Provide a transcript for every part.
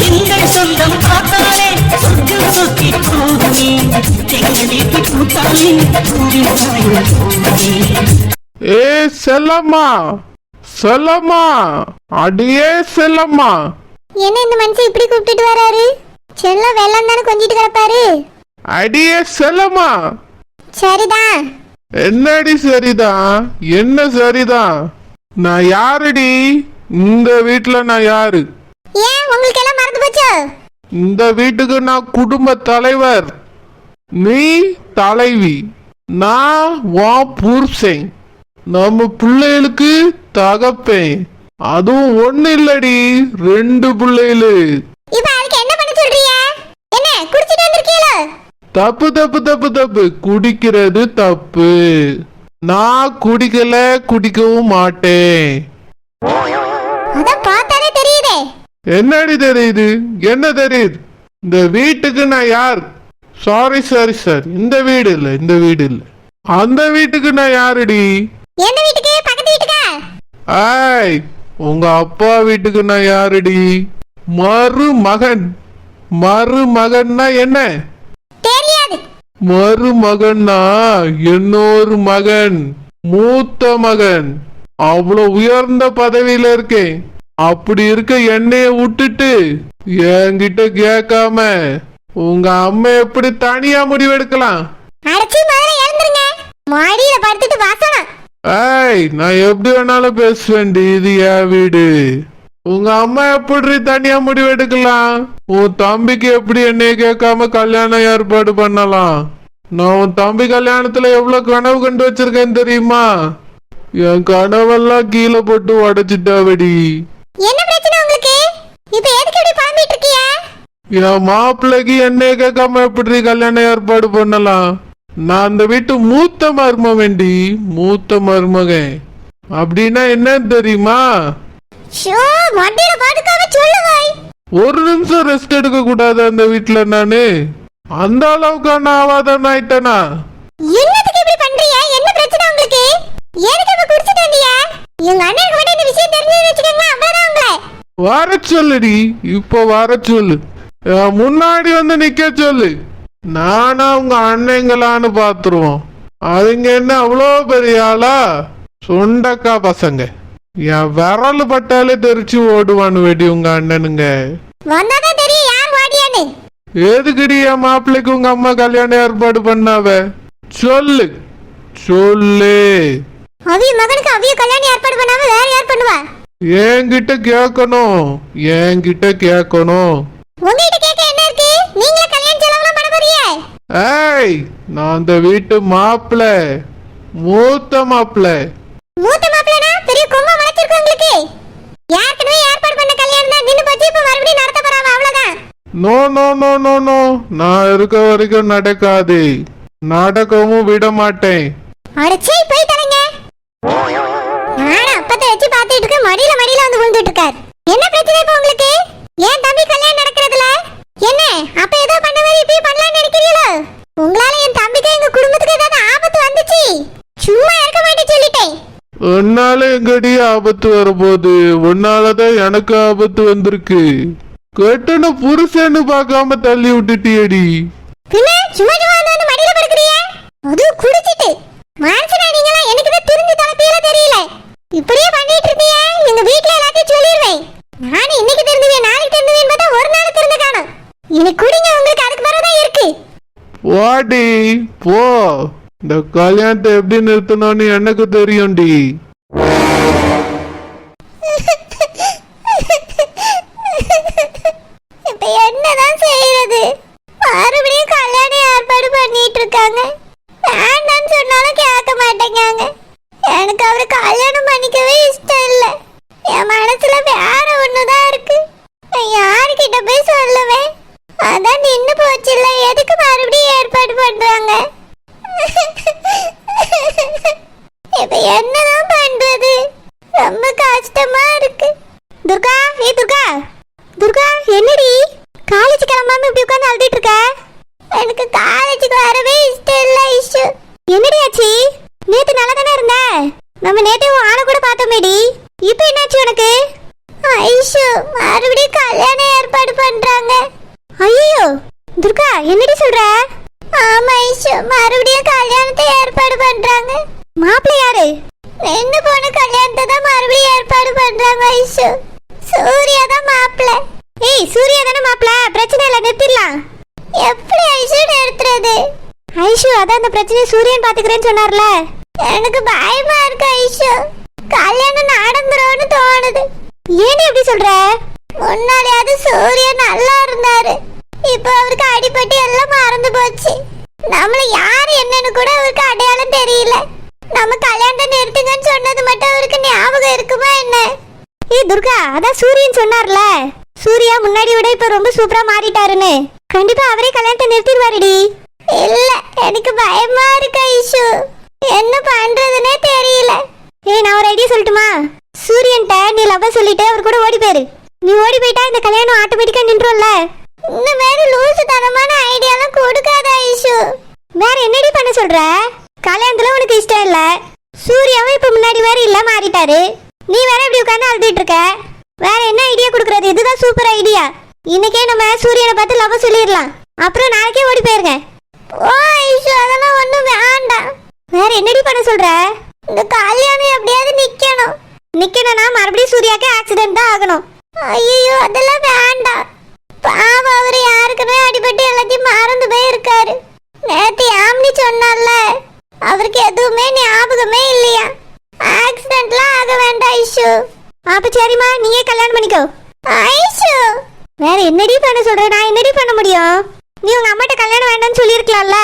எங்கள் சொந்தம் பார்த்தாலே சொர்க்கம் சுத்தி போகுமே எங்கள் வீட்டு கூட்டாளி ஏ செல்லம்மா, செல்லம்மா, அடியே செல்லம்மா. என்ன இந்த மனுஷன் இப்படி கூப்பிட்டுட்டு வராரு? செல்லம் வெள்ளம் தானே கொஞ்சிட்டு கிடப்பாரு. அடியே செல்லம்மா. சரிதான். என்னடி சரிதான்? என்ன சரிதான்? நான் யாருடி? இந்த வீட்டுல நான் யாரு? ஏன் உங்களுக்கு எல்லாம் மறந்து போச்சோ? இந்த வீட்டுக்கு நான் குடும்ப தலைவர், நீ தலைவி, நான் உன் புருஷன், நம்ம பிள்ளைகளுக்கு தகப்பேன். அதுவும் ஒண்ணு இல்லடி, 2 பிள்ளைகளு. இப்ப அதுக்கு என்ன பண்ண சொல்றீங்க? என்ன குடிச்சிட்டு வந்திருக்கீங்களோ? தப்பு தப்பு தப்பு தப்பு, குடிக்கிறது தப்பு. நான் குடிக்கல, குடிக்கவும் மாட்டேன். அத பார்த்தாலே தெரியுதே. என்னடி தெரியுது? என்ன தெரியுது? இந்த வீட்டுக்கு நான் யார்? சாரி சாரி சார், இந்த வீடு இல்ல, இந்த வீடு இல்ல. அந்த வீட்டுக்கு நான் யாருடி? எந்த வீட்டுக்கு? பக்கத்து வீட்டுக்கா? ஆய், உங்க அப்பா வீட்டுக்கு நான் யாருடி? மருமகன். மருமகன்னா என்ன? தெரியாது. மருமகன்னா இன்னொரு மகன், மூத்த மகன். அவ்வளவு உயர்ந்த பதவியில இருக்கேன். அப்படி இருக்க என்னைய விட்டுட்டு என்கிட்ட கேட்காம உங்க அம்மா எப்படி தனியா முடிவெடுக்கலாம்? அடச்சி முதல்ல எழுந்துருங்க. மாடியில படுத்துட்டு வாசனம். ஏய், நான் எப்படி வேணாலும் பேசுவேன்டி, இது என் வீடு. உங்க அம்மா எப்படி தனியா முடிவெடுக்கலாம்? உன் தம்பிக்கு எப்படி என்னைய கேட்காம கல்யாணம் ஏற்பாடு பண்ணலாம்? நான் உன் தம்பி கல்யாணத்துல எவ்வளவு கனவு கண்டு வச்சிருக்கேன்னு தெரியுமா? என் கனவெல்லாம் கீழே போட்டு உடைச்சிட்டாவடி. என்ன பிரச்சனை உங்களுக்கு? இப்ப எதுக்கு இப்படி புலம்பிட்டு இருக்கீங்க? என் மாப்பிள்ளைக்கு என்னைய கேட்காம எப்படி கல்யாணம் ஏற்பாடு பண்ணலாம்? நான் அந்த வீட்டு மூத்த மருமகன்டி, மூத்த மருமகன். அப்படின்னா என்னன்னு தெரியுமா? ஷோ, மண்டையில பாட்டுக்காம சொல்லுங்க. ஒரு நிமிஷம் ரெஸ்ட் எடுக்க கூடாது அந்த வீட்டுல நானு? அந்த அளவுக்கு நான் ஆவாதான் ஆயிட்டேனா? என்னத்துக்கு இப்படி பண்றீங்க? என்ன பிரச்சனை உங்களுக்கு? எதுக்கு இப்ப குடிச்சிட்டு வந்தீங்க? எங்க அண்ணனுக்கு மட்டும் இந்த விஷயம் தெரிஞ்சு வச்சுக்கோங்க, அவ்வளவுதான் உங்களை. வர சொல்லுடி, இப்போ வர சொல்லு. முன்னாடி வந்து நிக்க சொல்லு. நானா உங்க அண்ணங்களான்னு பாத்துருவோம். அதுங்க என்ன அவ்வளோ பெரிய ஆளா? சொண்டக்கா பசங்க. என் விரல் பட்டாலே தெரிச்சு ஓடுவான்னு வெடி உங்க அண்ணனுங்க. வந்தாதான் தெரியும் யார் வாடியான்னு. எதுக்குடி என் மாப்பிள்ளைக்கு உங்க அம்மா கல்யாணம் ஏற்பாடு பண்ணாவ? சொல்லு சொல்லு. அவிய மகனுக்கு அவிய கல்யாணம் ஏற்பாடு பண்ணாம வேற யார் பண்ணுவா? என்கிட்ட கேட்கணும், என்கிட்ட கேட்கணும். உங்ககிட்ட கேட்க என்ன இருக்கு? நீங்களே கல்யாணம் செலவெல்லாம் பண்ண போறீங்க? ஏய், நான் அந்த வீட்டு மாப்பிள்ள, மூத்த மாப்பிள்ள. மூத்த மாப்பிள்ளனா பெரிய கொம்ப முளைச்சிருக்கு உங்களுக்கு. ஏற்கனவே ஏற்பாடு பண்ண கல்யாணம் தான் நின்னு போச்சு, இப்ப மறுபடியும் நடத்த போறாங்க, அவ்வளவுதான். No no no no no, நான் இருக்க வரைக்கும் நடக்காது, நடக்கவும் விட மாட்டேன். அடச்சே, போய் தரங்க. நான் அப்பத்தை வச்சு பாத்துட்டு இருக்க, மடியில வந்து விழுந்துட்டு இருக்கார். என்ன பிரச்சனை இப்ப உங்களுக்கு? ஏன் தம்பி கல்யாணம் நடக்கிறதுல என்ன? அப்ப ஏதோ பண்ண மாதிரி இப்படி பண்ணலாம்னு நினைக்கிறீங்களோ? உங்களால என் தம்பிக்கு எங்க குடும்பத்துக்கு ஏதாவது ஆபத்து வந்துச்சு? சும்மா இருக்க மாட்டேன்னு சொல்லிட்டேன். உன்னால எங்கடி ஆபத்து வரப்போகுது? உன்னாலதான் எனக்கு ஆபத்து வந்திருக்கு. கெட்டன புருஷன்னு பார்க்காம தள்ளி விட்டுட்டியடி. பின்ன சும்மா வந்து மடியில படுக்கறியே? அது குடிச்சிட்டு மான்சனா நீங்களா? எனக்கு தான் திருந்தி தலப்பியல தெரியல. இப்படியே பண்ணிட்டு இருக்கீங்க. எங்க வீட்ல எல்லாத்தையும் சொல்லிடுவேன். நான் இன்னைக்கு திருந்துவேன், நாளைக்கு திருந்துவேன் பார்த்தா ஒரு நாள் திருந்து காணோம். இன்னைக்கு குடிங்க, உங்களுக்கு அதுக்கு பிறகுதான் இருக்கு. வாடி போ. இந்த கல்யாணத்தை எப்படி நிறுத்தணும்னு எனக்கு தெரியும்டி. இப்ப என்னதான் செய்யறது? மறுபடியும் கல்யாணம் ஏற்பாடு பண்ணிட்டு இருக்காங்க. வேண்டான்னு சொன்னாலும் கேட்க மாட்டேங்காங்க. எனக்கு அவரு கல்யாணம் பண்ணிக்கவே இஷ்டம் இல்ல. என் மனசுல வேற ஒண்ணுதான் இருக்கு. நான் யாருக்கிட்ட போய் சொல்லுவேன்? அதான் நின்னு போச்சுல்ல, எதுக்கு மறுபடியும் ஏற்பாடு பண்றாங்க? இப்ப என்னதான் பண்றது? ரொம்ப கஷ்டமா இருக்கு. துர்கா, ஏ துர்கா, துர்கா, என்னடி காலேஜ் கிளம்பாம இப்படி உட்கார்ந்து அழுதுட்டு இருக்க? எனக்கு காலேஜுக்கு வரவே இஷ்டம் இல்ல. இஷ்டு என்னடி ஆச்சு? நேத்து நல்லா தானே இருந்த? நம்ம நேத்து ஆளை கூட பார்த்தோமேடி. இப்ப என்னாச்சு உனக்கு? ஐஷு, மறுபடியும் கல்யாணம் ஏற்பாடு பண்ண துர்கா என்னடி சொல்ற? ஆமா ஐஷு, மறுபடியும் கல்யாணத்தை ஏற்பாடு பண்றாங்க. மாப்பிள்ளை யாரு? ரெண்டு பொண்ணு கல்யாணத்தை தான் மறுபடியும் ஏற்பாடு பண்றாங்க ஐஷு. சூர்யா தான் மாப்பிள்ளை. ஏய், சூர்யா தானே மாப்பிள்ளை, பிரச்சனை இல்லை, நிறுத்திடலாம். எப்படி ஐஷு நிறுத்துறது? ஐஷு, அதான் அந்த பிரச்சனையை சூரியன் பாத்துக்கிறேன்னு சொன்னார்ல. எனக்கு பயமா இருக்கு ஐஷு, கல்யாணம் நடந்துரும்னு தோணுது. ஏன் எப்படி சொல்ற? முன்னாடியாவது சூரியன் நல்லா இருந்தாரு, இப்போ அவருக்கு அடிபட்டு எல்லாம் மறந்து போச்சு. நம்மள யாரு என்னன்னு கூட அவருக்கு அடையாளம் தெரியல. நம்ம கல்யாணத்தை நிறுத்துங்கன்னு சொன்னது மட்டும் அவருக்கு ஞாபகம் இருக்குமா என்ன? ஏய் துர்கா, அதான் சூரியன் சொன்னார்ல, சூர்யா முன்னாடி விட இப்ப ரொம்ப சூப்பரா மாறிட்டாருன்னு. கண்டிப்பா அவரே கல்யாணத்தை நிறுத்திடுவாருடி. இல்ல, எனக்கு பயமா இருக்கு ஐஷு, என்ன பண்றதுன்னே தெரியல. ஏய், நான் ஒரு ஐடியா சொல்லட்டுமா? சூரியன்ட்ட நீ லவ் சொல்லிட்டு அவர் கூட ஓடி போயிரு. நீ ஓடி போயிட்டா இந்த கல்யாணம் ஆட்டோமேட்டிக்கா நின்றும்ல. இந்த மாதிரி லூசுத்தனமான ஐடியாலாம் கொடுக்காத ஐஷு. வேற என்னடி பண்ண சொல்ற? கல்யாணத்துல உனக்கு இஷ்டம் இல்ல, சூர்யாவும் இப்ப முன்னாடி வேற இல்ல மாறிட்டாரு, நீ வேற இப்படி உட்காந்து அழுதுட்டு இருக்க. வேற என்ன ஐடியா கொடுக்கறது? இதுதான் சூப்பர் ஐடியா. இன்னைக்கே நம்ம சூரியனை பார்த்து லவ் சொல்லிடலாம், அப்புறம் நாளைக்கே ஓடி போயிருங்க. ஓ ஐஷு, அதெல்லாம் ஒண்ணும் வேண்டாம். வேற என்னடி பண்ண சொல்ற? இந்த கல்யாணம் எப்படியாவது நிக்கணும்னா மறுபடியும் சூர்யாக்கு ஆக்சிடென்ட் தான் ஆகணும். ஐயோ, அதெல்லாம் வேண்டாம். பாவம், அவரு யாருக்குமே அடிபட்டு எல்லாத்தையும் மறந்து போய் இருக்காரு. நேத்து யாமினி சொன்னால, அவருக்கு எதுவுமே ஞாபகமே இல்லையா. ஆக்சிடென்ட்லாம் ஆக வேண்டாம் ஐஷு. அப்ப சரிம்மா, நீயே கல்யாணம் பண்ணிக்கோ. ஐஷு, வேற என்னடி பண்ண சொல்ற? நான் என்னடி பண்ண முடியும்? நீ உங்க அம்மாட்ட கல்யாணம் வேண்டாம்னு சொல்லியிருக்கலாம்ல.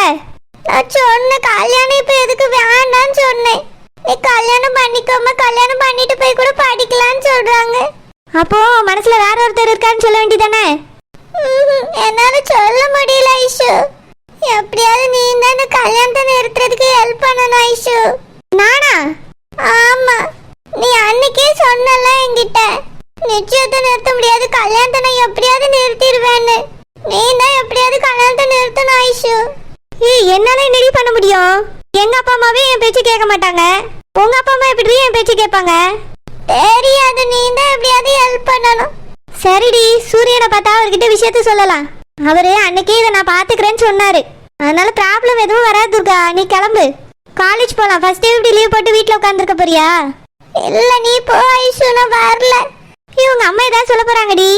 நான் சொன்ன கல்யாணம் இப்ப எதுக்கு வேண்டாம்னு சொன்னேன். நீ கல்யாணம் பண்ணிக்கோமா, கல்யாணம் பண்ணிட்டு போய் கூட படிக்கலாம்னு சொல்றாங்க. அப்போ மனசுல வேற ஒருத்தர் இருக்கான்னு சொல்ல வேண்டியதானே? என்னால சொல்ல முடியல ஐஷு. எப்படியாவது நீ தான் இந்த கல்யாணத்தை நிறுத்துறதுக்கு ஹெல்ப் பண்ணணும் ஐஷு. நானா? ஆமா, நீ அன்னைக்கே சொன்னல என்கிட்ட, நிச்சயத்தை நிறுத்த முடியாது, கல்யாணத்தை நான் எப்படியாவது நிறுத்திடுவேன்னு. நீ தான் எப்படியாவது கல்யாணத்தை நிறுத்தணும் ஐஷு. ஏய், என்னால என்னடி பண்ண முடியும்? எங்க அப்பா அம்மாவே என் பேச்சு கேட்க மாட்டாங்க, உங்க அப்பா அம்மா எப்படி என் பேச்சு கேட்பாங்க? தெரியாது, நீ தான் எப்படியாவது ஹெல்ப் பண்ணணும். சரிடி, சூரியனை பார்த்தா அவர்கிட்ட விஷயத்த சொல்லலாம். அவரு அன்னைக்கே இதை நான் பாத்துக்கிறேன்னு சொன்னாரு, அதனால ப்ராப்ளம் எதுவும் வராது. துர்கா, நீ கிளம்பு, காலேஜ் போலாம். ஃபர்ஸ்ட் டே இப்படி லீவ் போட்டு வீட்ல உட்காந்துருக்க போறியா? இல்ல, நீ போ ஐஷு, நான் வரல. இவங்க அம்மா ஏதாவது சொல்ல போறாங்கடி.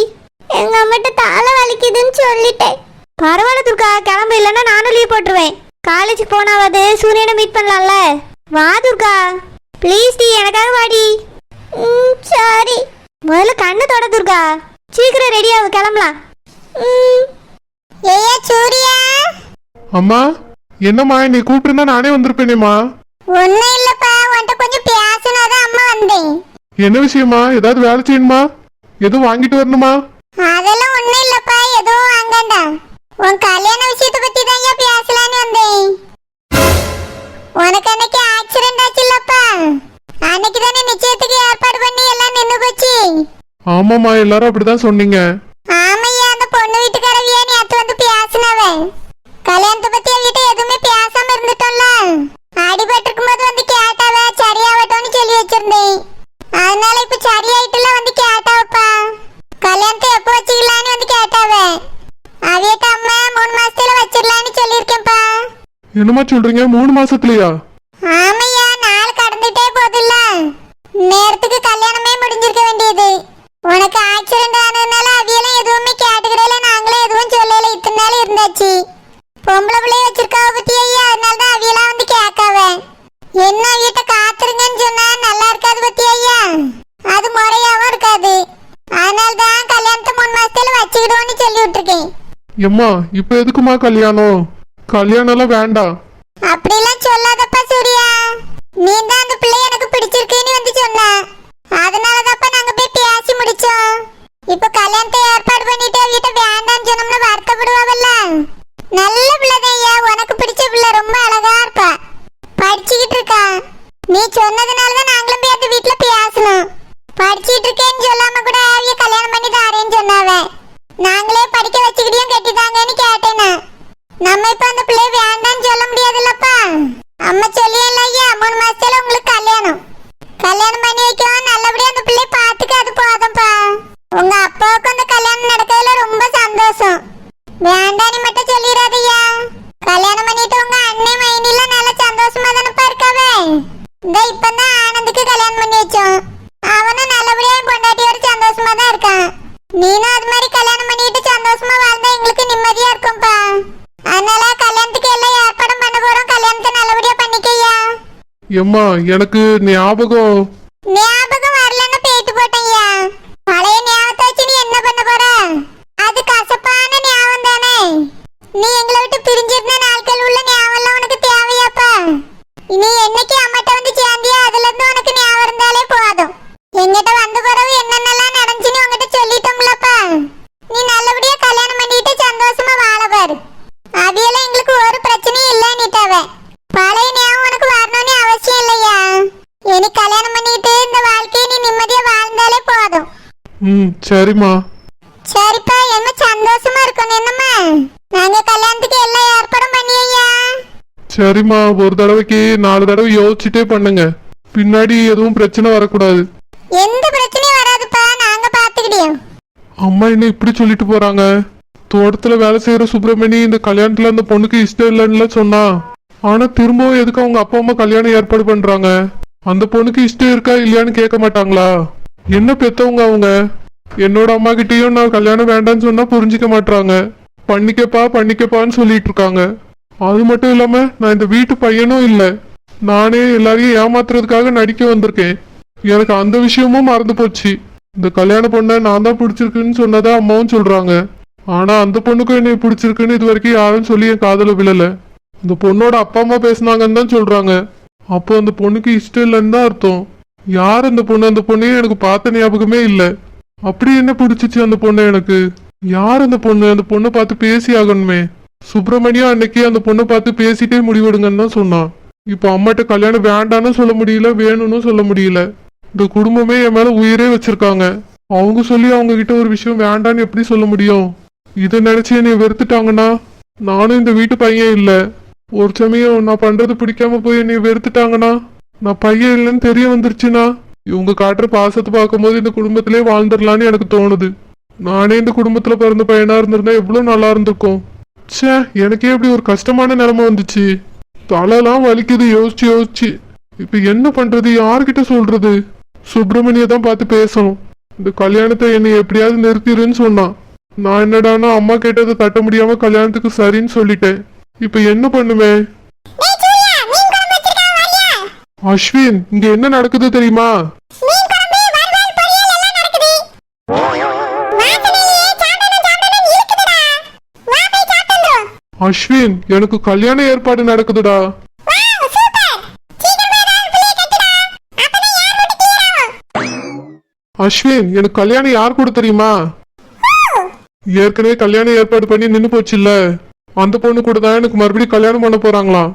எங்க அம்மாட்ட தலை வலிக்குதுன்னு சொல்லிட்டேன். பரவாயில்ல துர்கா, கிளம்பு, இல்லைன்னா நானும் லீவ் போட்டுருவேன். காலேஜுக்கு போனாவது சூரியனை மீட் பண்ணலாம்ல. வா துர்கா, ப்ளீஸ் டி, எனக்காக வாடி. சரி, முதல்ல கண்ணு தொட துர்கா, சீக்கிரம் ரெடி ஆகு, கிளம்பலாம். ஏயா சூர்யா. அம்மா, என்னம்மா நீ கூப்பிட்டுருந்தா நானே வந்திருப்பேனேம்மா. ஒன்னும் இல்லப்பா, உன்கிட்ட கொஞ்சம் பேசனாதான் அம்மா வந்தேன். என்ன விஷயமா? ஏதாவது வேலை செய்யணுமா? எதுவும் வாங்கிட்டு வரணுமா? அதெல்லாம் ஒன்னும் இல்லப்பா, எதுவும் வாங்கண்டா. உன் கல்யாண விஷயத்தை பத்தி தான் பேசலான்னு வந்தேன். உனக்கு அன்னைக்கு ஆக்சிடென்ட் ஆச்சுல்லப்பா, அன்னைக்கு தானே நிச்சயத்துக்கு ஏற்பாடு பண்ணி எல்லாம் நின்னு போச்சு. ஆமாம்மா, எல்லாரும் அப்படிதான் சொன்னீங்க. ஆமையா, அந்த பொண்ணு வீட்டுக்காரவியா நேத்து வந்து பேசினவன். கல்யாணத்தை பத்தி அவகிட்ட எதுவுமே பேசாம இருந்துட்டோம்ல, அடிபட்டு இருக்கும்போது வந்து கேட்டாவ, சரியாவட்டோன்னு சொல்லி வச்சிருந்தேன். அதனால இப்ப சரியாயிட்டுல வந்து கேட்டாவப்பா, கல்யாணத்தை எப்ப வச்சுக்கலான்னு வந்து கேட்டாவ. அவியட்ட அம்மா 3 மாசத்துல வச்சிடலான்னு சொல்லியிருக்கேன்ப்பா. என்னம்மா சொல்றீங்க? 3 மாசத்துலயா? ஆமையா, நாள் கடந்துட்டே போகுதுல்ல, நேரத்துக்கு கல்யாணமே முடிஞ்சிருக்க வேண்டியது. உனக்கு ஆக்சிடென்ட் ஆனதுனால அவியெல்லாம் எதுவுமே கேட்டுக்கிறேல, நாங்களே எதுவும் சொல்லல, இத்தனை நாள் இருந்தாச்சு. பொம்பளை பிள்ளைய வச்சிருக்காவ பத்தி ஐயா, அதனால தான் அவியெல்லாம் வந்து கேட்காவ. என்ன அவியிட்ட காத்துருங்கன்னு சொன்னா நல்லா இருக்காது பத்தி ஐயா, அது முறையாவும் இருக்காது. அதனால தான் கல்யாணத்தை 3 மாசத்துல வச்சுக்கிடுவோன்னு சொல்லி விட்டுருக்கேன். எம்மா, இப்ப எதுக்குமா கல்யாணம்? கல்யாணம் எல்லாம் வேண்டாம். அப்படிலாம் சொல்லாதப்பா சூர்யா, நீ தான் அந்த பிள்ளை எனக்கு பிடிச்சிருக்குன்னு வந்து சொன்ன, அதனாலதான்ப்பா நாங்க போய் பேசி முடிச்சோம். இப்ப கல்யாணத்தை ஏற்பாடு பண்ணிட்டு வீட்டை வேண்டாம்னு சொன்னோம்னா வருத்தப்படுவாவல்ல. நல்ல பிள்ளைதையா, உனக்கு பிடிச்ச பிள்ளை, ரொம்ப அழகா இருப்பா, படிச்சுக்கிட்டு இருக்கா. நீ சொன்னதுனாலதான் நாங்களும் போய் அந்த வீட்டுல பேசணும். படிச்சுட்டு இருக்கேன்னு சொல்லாம கூட அவிய கல்யாணம் பண்ணி தாரேன்னு சொன்னாவ. நாங்களே படிக்க வச்சுக்கிட்டியும் கட்டிதாங்கன்னு கேட்டேனா. நம்ம இப்ப அந்த பிள்ளை வேண்டாம்னு சொல்ல முடியாதுல்லப்பா. அம்மா சொல்லியே இல்லையா, 3 மாசத்துல உங்களுக்கு கல்யாணம் பண்ணி வைக்கவும், நல்லபடியா அந்த பிள்ளை பாத்துக்க, அது போதும்பா. உங்க அப்பாவுக்கு அந்த கல்யாணம் நடக்கிறதுல ரொம்ப சந்தோஷம். வேண்டான்னு மட்டும் எம்மா எனக்கு ஞாபகம் ஞாபகம் வரலன்னு பேட்டு போட்டேன்யா. பழைய ஞாபகத்தை வச்சு நீ என்ன பண்ண போற? அது கசப்பான ஞாபகம் தானே. நீ எங்களை விட்டு பிரிஞ்சிருந்த நாட்கள் உள்ள ஞாபகம் உனக்கு தேவையாப்பா? நீ என்னைக்கு அம்மாட்ட வந்து சேர்ந்தியா அதுல இருந்து உனக்கு ஞாபகம் இருந்தாலே போதும். எங்கிட்ட வந்த பிறகு என்னென்னலாம் நடந்துச்சுன்னு உங்ககிட்ட சொல்லிட்டோம்லப்பா. நீ நல்லபடியா கல்யாணம் பண்ணிட்டு சந்தோஷமா வாழ பாரு. அதையெல்லாம் எங்களுக்கு ஒரு பிரச்சனையும் இல்லைன்னுட்டாவ. பழைய ஞாபகம் உனக்கு வரணும்னு அவசியம் இல்லையா. இனி கல்யாணம் பண்ணிட்டு இந்த வாழ்க்கையை நீ நிம்மதியா வாழ்ந்தாலே போதும். சரிம்மா. சரிப்பா, என்ன சந்தோஷமா இருக்கணும் என்னம்மா. நாங்க கல்யாணத்துக்கு எல்லா ஏற்பாடும் பண்ணியா. சரிம்மா, ஒரு தடவைக்கு 4 தடவை யோசிச்சுட்டே பண்ணுங்க. பின்னாடி எதுவும் பிரச்சனை வரக்கூடாது. எந்த பிரச்சனையும் வராதுப்பா, நாங்க பாத்துக்கிட்டோம். அம்மா என்ன இப்படி சொல்லிட்டு போறாங்க? தோட்டத்துல வேலை செய்யற சுப்பிரமணி இந்த கல்யாணத்துல அந்த பொண்ணுக்கு இஷ்டம் இல்லைன்னு சொன்னா, ஆனா திரும்பவும் எதுக்கு அவங்க அப்பா அம்மா கல்யாணம் ஏற்பாடு பண்றாங்க? அந்த பொண்ணுக்கு இஷ்டம் இருக்கா இல்லையான்னு கேட்க மாட்டாங்களா? என்ன பெத்தவங்க அவங்க? என்னோட அம்மா கிட்டயும் நான் கல்யாணம் வேண்டான்னு சொன்னா புரிஞ்சிக்க மாட்டாங்க. பண்ணிக்கப்பான்னு சொல்லிட்டு இருக்காங்க. அது மட்டும் இல்லாம நான் இந்த வீட்டு பையனும் இல்லை. நானே எல்லாரையும் ஏமாத்துறதுக்காக நடிக்க வந்திருக்கேன். எனக்கு அந்த விஷயமும் மறந்து போச்சு. இந்த கல்யாண பொண்ணை நான் தான் பிடிச்சிருக்குன்னு சொன்னதா அம்மாவும் சொல்றாங்க. ஆனா அந்த பொண்ணுக்கும் என்னை பிடிச்சிருக்குன்னு இது வரைக்கும் யாரும் சொல்லி என் காதல விழல. இந்த பொண்ணோட அப்பா அம்மா பேசினாங்கன்னு தான் சொல்றாங்க. அப்போ அந்த பொண்ணுக்கு இஷ்டம் இல்லைன்னு தான் அர்த்தம். யார் அந்த பொண்ணு? அந்த பொண்ணையும் எனக்கு பார்த்த ஞாபகமே இல்லை. அப்படி என்ன பிடிச்சிச்சு அந்த பொண்ணு எனக்கு? யார் அந்த பொண்ணு? அந்த பொண்ணை பார்த்து பேசி ஆகணுமே. சுப்பிரமணியம் அன்னைக்கு அந்த பொண்ணை பார்த்து பேசிட்டே முடிவெடுங்கன்னு தான் சொன்னான். இப்போ அம்மாட்ட கல்யாணம் வேண்டான்னு சொல்ல முடியல, வேணும்னு சொல்ல முடியல. இந்த குடும்பமே என் மேல உயிரே வச்சிருக்காங்க. அவங்க சொல்லி அவங்க கிட்ட ஒரு விஷயம் வேண்டான்னு எப்படி சொல்ல முடியும்? இதை நினைச்சு என்னை வெறுத்துட்டாங்கன்னா நானும் இந்த வீட்டு பையன் இல்லை. ஒரு சமயம் நான் பண்றது பிடிக்காம போய் என்னை வெறுத்துட்டாங்கன்னா, நான் பையன் இல்லைன்னு தெரிய வந்துருச்சுன்னா, இவங்க காட்டுற பாசத்தை பார்க்கும்போது இந்த குடும்பத்திலே வாழ்ந்துடலான்னு எனக்கு தோணுது. நானே இந்த குடும்பத்துல பிறந்த பையனா இருந்திருந்தா எவ்வளவு நல்லா இருந்திருக்கும். ச்சே, எனக்கே இப்படி ஒரு கஷ்டமான நிலைமை வந்துச்சு. தலைலாம் வலிக்குது யோசிச்சு யோசிச்சு. இப்ப என்ன பண்றது? யார்கிட்ட சொல்றது? சுப்பிரமணிய தான் பார்த்து பேசணும். இந்த கல்யாணத்தை என்னை எப்படியாவது நிறுத்திடுன்னு சொன்னான். நான் என்னடானா அம்மா கேட்டதை தட்ட முடியாம கல்யாணத்துக்கு சரின்னு சொல்லிட்டேன். இப்ப என்ன பண்ணுவேன்? அஸ்வின், இங்க என்ன நடக்குது தெரியுமா? அஸ்வின், எனக்கு கல்யாண ஏற்பாடு நடக்குதுடா. அஸ்வின், எனக்கு கல்யாணம் யார் கூட தெரியுமா? ஏற்கனவே கல்யாணம் ஏற்பாடு பண்ணி நின்னு போச்சு இல்ல, அந்த பொண்ணு கூட தான் எனக்கு மறுபடியும் கல்யாணம் பண்ண போறாங்களாம்.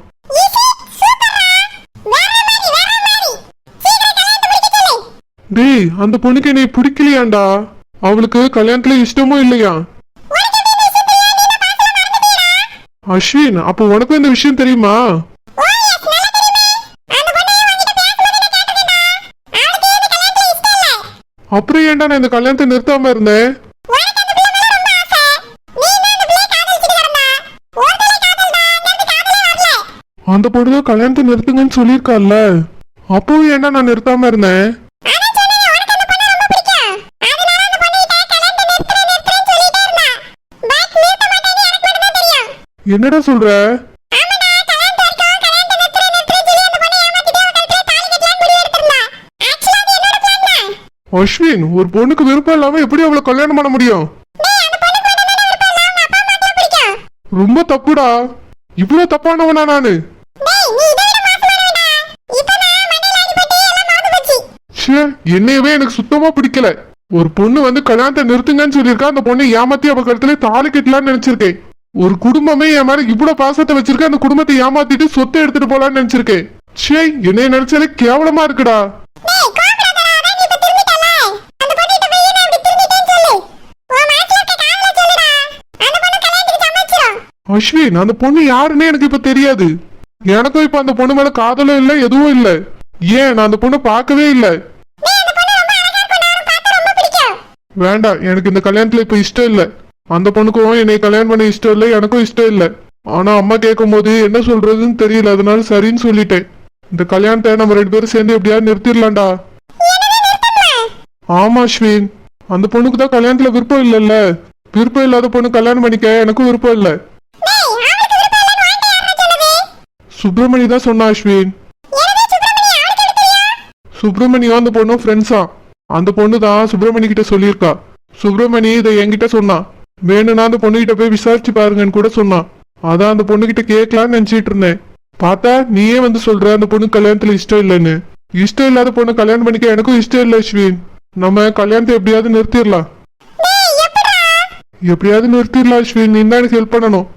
டேய், அந்த பொண்ணுக்கு என்னை பிடிக்கலையாண்டா. அவளுக்கு கல்யாணத்துல இஷ்டமும் இல்லையா? அஸ்வின், அப்போ உனக்கும் இந்த விஷயம் தெரியுமா? அப்புறம் ஏன்டா நான் இந்த கல்யாணத்தை நிறுத்தாம இருந்தேன்? அந்த பொண்ணு கல்யாணத்தை நிறுத்துங்கன்னு சொல்லியிருக்கால, அப்பவும் ஏன்டா நான் நிறுத்தாம இருந்தேன்? என்னடா சொல்ற? அஸ்வின், ஒரு பொண்ணுக்கு விருப்பம் இல்லாம எப்படி அவளை கல்யாணம் பண்ண முடியும்? ரொம்ப தப்புடா. இவ்வளவு தப்பானவனா நானு? என்னையவே எனக்கு சுத்தமா பிடிக்கல. ஒரு பொண்ணு வந்து கல்யாணத்தை நிறுத்துங்கன்னு சொல்லியிருக்கா. அந்த பொண்ணை ஏமாத்தி அவ கருத்துல தாலி கட்டலான்னு நினைச்சிருக்கேன். ஒரு குடும்பமே என் மேல இவ்வளவு பாசத்தை வச்சிருக்க, அந்த குடும்பத்தை ஏமாத்திட்டு சொத்தை எடுத்துட்டு போலான்னு நினைச்சிருக்கேன். ச்சே, என்னைய நினைச்சாலே கேவலமா இருக்குடா. அஸ்வின், அந்த பொண்ணு யாருன்னு எனக்கு இப்ப தெரியாது. எனக்கும் இப்ப அந்த பொண்ணு மேல காதலும் இல்ல, எதுவும் இல்ல. ஏன், நான் அந்த பொண்ணை பார்க்கவே இல்லை. வேண்டாம், எனக்கு இந்த கல்யாணத்துல இப்ப இஷ்டம் இல்ல. அந்த பொண்ணுக்கும் என்னை கல்யாணம் பண்ண இஷ்டம் இல்லை, எனக்கும் இஷ்டம் இல்லை. ஆனா அம்மா கேட்கும் போது என்ன சொல்றதுன்னு தெரியல, அதனால சரின்னு சொல்லிட்டேன். இந்த கல்யாணத்தை நம்ம 2 பேரும் சேர்ந்து எப்படியாவது நிறுத்திடலாம்டா. ஆமா அஸ்வின், அந்த பொண்ணுக்கு தான் கல்யாணத்துல விருப்பம் இல்லைல்ல. விருப்பம் இல்லாத பொண்ணு கல்யாணம் பண்ணிக்க எனக்கும் விருப்பம் இல்லை. சுப்பிரமணி தான் சொன்னா அஸ்வின். சுப்பிரமணியும் அந்த பொண்ணும் ஃப்ரெண்ட்ஸா. அந்த பொண்ணு தான் சுப்பிரமணி கிட்ட சொல்லியிருக்கா. சுப்பிரமணி இதை என்கிட்ட சொன்னான். வேணும்னா அந்த பொண்ணுகிட்ட போய் விசாரிச்சு பாருங்கன்னு கூட சொன்னான். அதான் அந்த பொண்ணுகிட்ட கேட்கலான்னு நினைச்சிட்டு இருந்தேன். பார்த்தா நீயே வந்து சொல்ற அந்த பொண்ணு கல்யாணத்துல இஷ்டம் இல்லைன்னு. இஷ்டம் இல்லாத பொண்ணு கல்யாணம் பண்ணிக்க எனக்கும் இஷ்டம் இல்லை அஸ்வின். நம்ம கல்யாணத்தை எப்படியாவது நிறுத்திடலாம். எப்படியாவது நிறுத்திடலாம் அஸ்வின். நீ தான் எனக்கு ஹெல்ப் பண்ணணும்.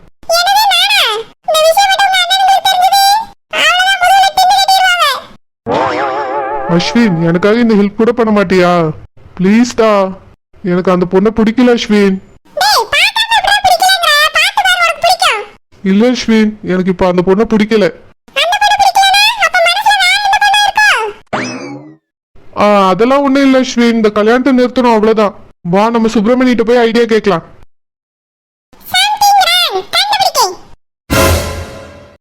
அஸ்வின் எனக்காக இந்த ஹெல்ப் கூட பண்ண மாட்டியா? ப்ளீஸ் டா. எனக்கு அந்த பொண்ணை பிடிக்கல அஸ்வின். இல்ல அஸ்வின், எனக்கு இப்ப அந்த பொண்ணை பிடிக்கல. அதெல்லாம் ஒண்ணும் இல்ல அஸ்வின். இந்த கல்யாணத்தை நிறுத்தணும் அவ்வளவுதான். வா நம்ம சுப்பிரமணியிட்ட போய் ஐடியா கேட்கலாம்.